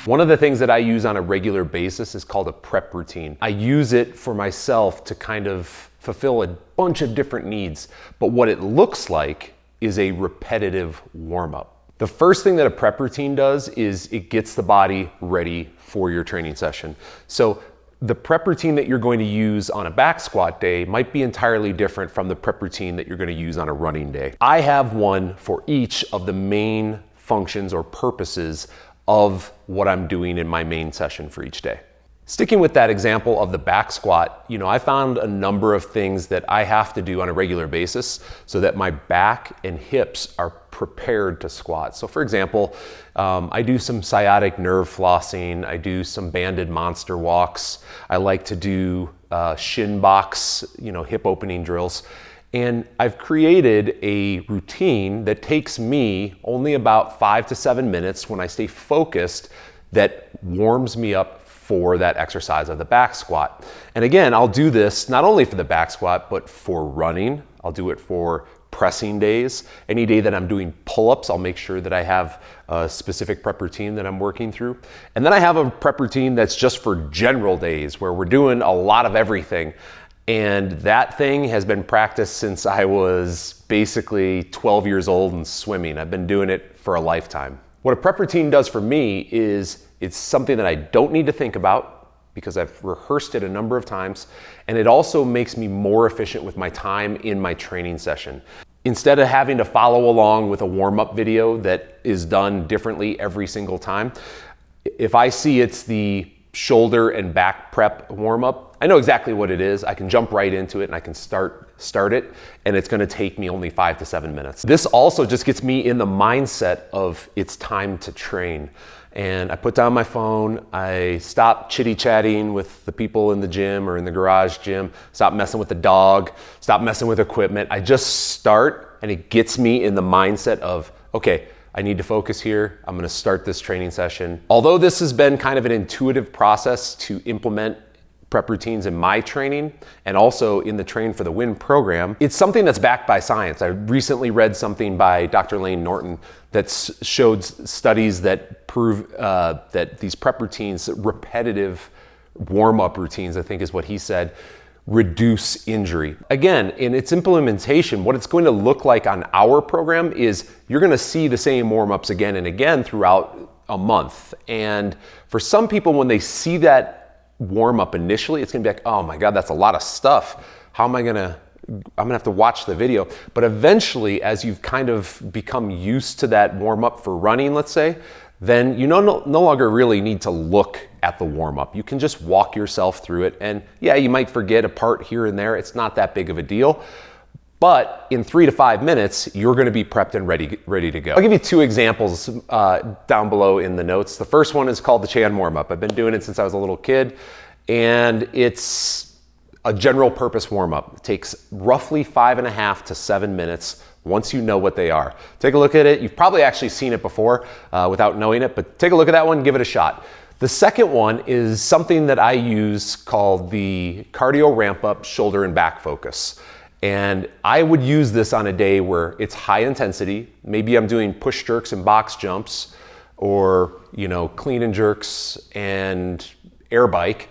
One of the things that I use on a regular basis is called a prep routine. I use it for myself to kind of fulfill a bunch of different needs, but what it looks like is a repetitive warm-up. The first thing that a prep routine does is it gets the body ready for your training session. So the prep routine that you're going to use on a back squat day might be entirely different from the prep routine that you're going to use on a running day. I have one for each of the main functions or purposes of what I'm doing in my main session for each day. Sticking with that example of the back squat, I found a number of things that I have to do on a regular basis so that my back and hips are prepared to squat. So for example, I do some sciatic nerve flossing, I do some banded monster walks, I like to do shin box, hip opening drills. And I've created a routine that takes me only about 5 to 7 minutes when I stay focused that warms me up for that exercise of the back squat. And again, I'll do this not only for the back squat, but for running. I'll do it for pressing days. Any day that I'm doing pull-ups, I'll make sure that I have a specific prep routine that I'm working through. And then I have a prep routine that's just for general days where we're doing a lot of everything. And that thing has been practiced since I was basically 12 years old and swimming. I've been doing it for a lifetime. What a prep routine does for me is it's something that I don't need to think about because I've rehearsed it a number of times, and it also makes me more efficient with my time in my training session. Instead of having to follow along with a warm-up video that is done differently every single time, if I see it's the shoulder and back prep warm-up, I know exactly what it is. I can jump right into it and I can start it, and it's gonna take me only 5 to 7 minutes. This also just gets me in the mindset of it's time to train. And I put down my phone, I stop chitty-chatting with the people in the gym or in the garage gym, stop messing with the dog, stop messing with equipment. I just start, and it gets me in the mindset of, okay, I need to focus here. I'm gonna start this training session. Although this has been kind of an intuitive process to implement prep routines in my training and also in the Train for the Win program, it's something that's backed by science. I recently read something by Dr. Lane Norton that showed studies that prove that these prep routines, repetitive warm-up routines, I think is what he said, reduce injury. Again, in its implementation, what it's going to look like on our program is you're going to see the same warm-ups again and again throughout a month. And for some people, when they see that warm-up initially, it's gonna be like, oh my God, that's a lot of stuff. I'm gonna have to watch the video. But eventually, as you've kind of become used to that warm-up for running, let's say, then you no longer really need to look at the warm-up. You can just walk yourself through it. And yeah, you might forget a part here and there. It's not that big of a deal. But in 3 to 5 minutes, you're gonna be prepped and ready to go. I'll give you 2 examples down below in the notes. The first one is called the Chan warm-up. I've been doing it since I was a little kid, and it's a general purpose warm-up. It takes roughly 5.5 to 7 minutes once you know what they are. Take a look at it. You've probably actually seen it before without knowing it, but take a look at that one, give it a shot. The second one is something that I use called the cardio ramp-up shoulder and back focus. And I would use this on a day where it's high intensity. Maybe I'm doing push jerks and box jumps, or clean and jerks and air bike.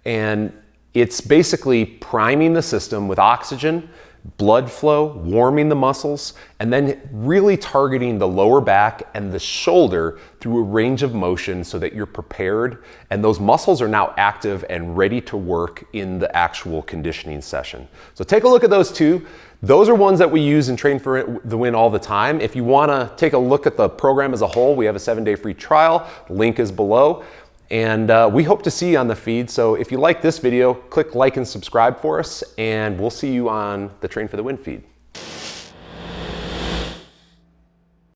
And it's basically priming the system with oxygen, blood flow, warming the muscles, and then really targeting the lower back and the shoulder through a range of motion so that you're prepared and those muscles are now active and ready to work in the actual conditioning session. So take a look at those 2. Those are ones that we use and Train for the Win all the time. If you wanna take a look at the program as a whole, we have a 7-day free trial. Link is below. And we hope to see you on the feed. So if you like this video, click like and subscribe for us, and we'll see you on the Train for the Win feed.